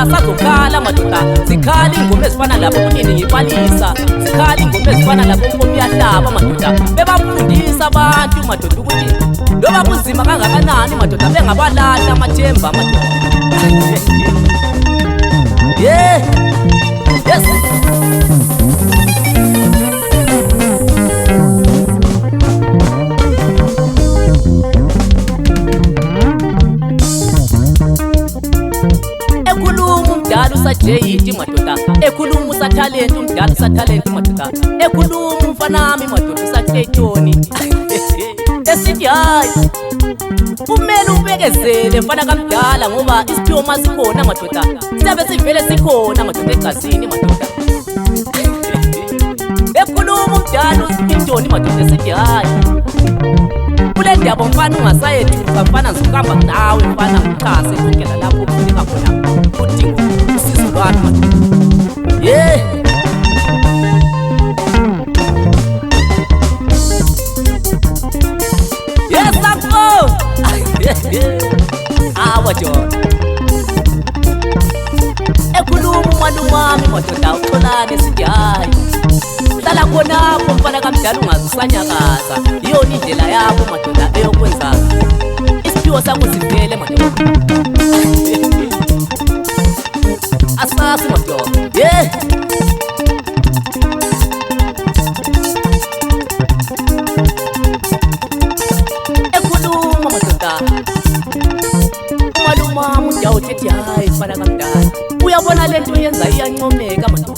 Asazokhala madoda sikhali ingoma ezifana lapho kunini ngipalisa sikhali ingoma ezifana lapho umfomi yahlaba madoda bebafundisa abantu madoda ukuthi loba kunzima kangakanani madoda bengabalahla amathemba madoda yeah yes Jayiti madoda ekhuluma sa talent umdala sa talent madoda ekhuluma umfanami madoda sa Thetoni esithi hayi kumele ubekezele mfana kamdala ngoba isiphiwo masikhona madoda siyabe sivele sikhona madoda egazini madoda ekhuluma umdala uThethoni madoda esithi hayi kule ndaba mfana ungasayethi mfana ngizohamba nawe mfana ngichase ukungena lapho ufika khona udinga usizo lwami yeah yes apho awa John ekhuluma umalume wami madoda uxolani sithi hayi hlala khonapho mfana kamdala ungazusanyakaza iyona indlela yakho madoda eyokwenza isiphiwo sakho sivele madoda asasi madoda yeah ekhuluma madoda mfana kamdala. Uyabona lento uyenza iyancomeka madoda.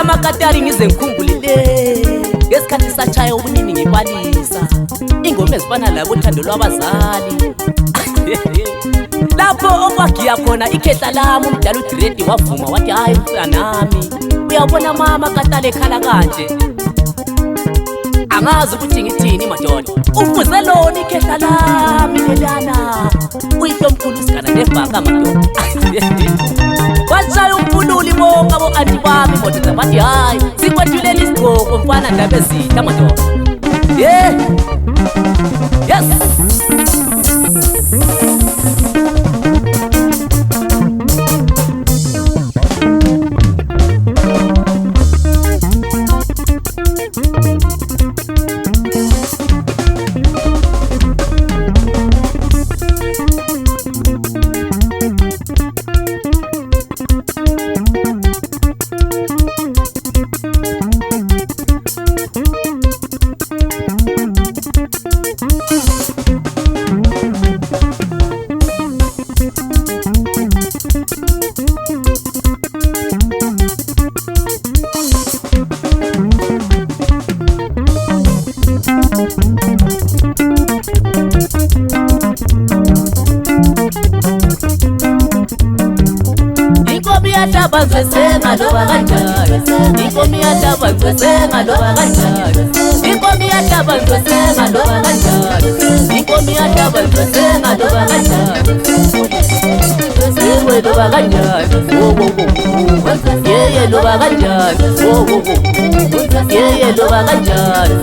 Makatari ngize ngikhumbulile ngesikhathi sathaya ubunini ngibalisa ingoma ezifana labo uthando lwabazali. Lapho okwagiya khona ikhehla lami umdala uDredi wavuma wathi hayi mfanami uyabona mama katale ekhala kanje angazi ukuthi ngithini madoda ufuze lona ikhehla lami lelana uyihlomkhulu usigana nebhaka madoda. Washaya umpululi bonke abo-anti bami madoda bathi hayi sikwethulela isigqoko mfana ndaba ezitha madoda. Yeah. Yes. Senga loba kanjani inkomi yatabanjwe senga loba kanjani inkomi yatabanjwe senga loba kanjani inkomi yatabanjwe senga loba kanjani senga loba kanjani wo wo wo yeye loba kanjani wo wo wo yeye loba kanjani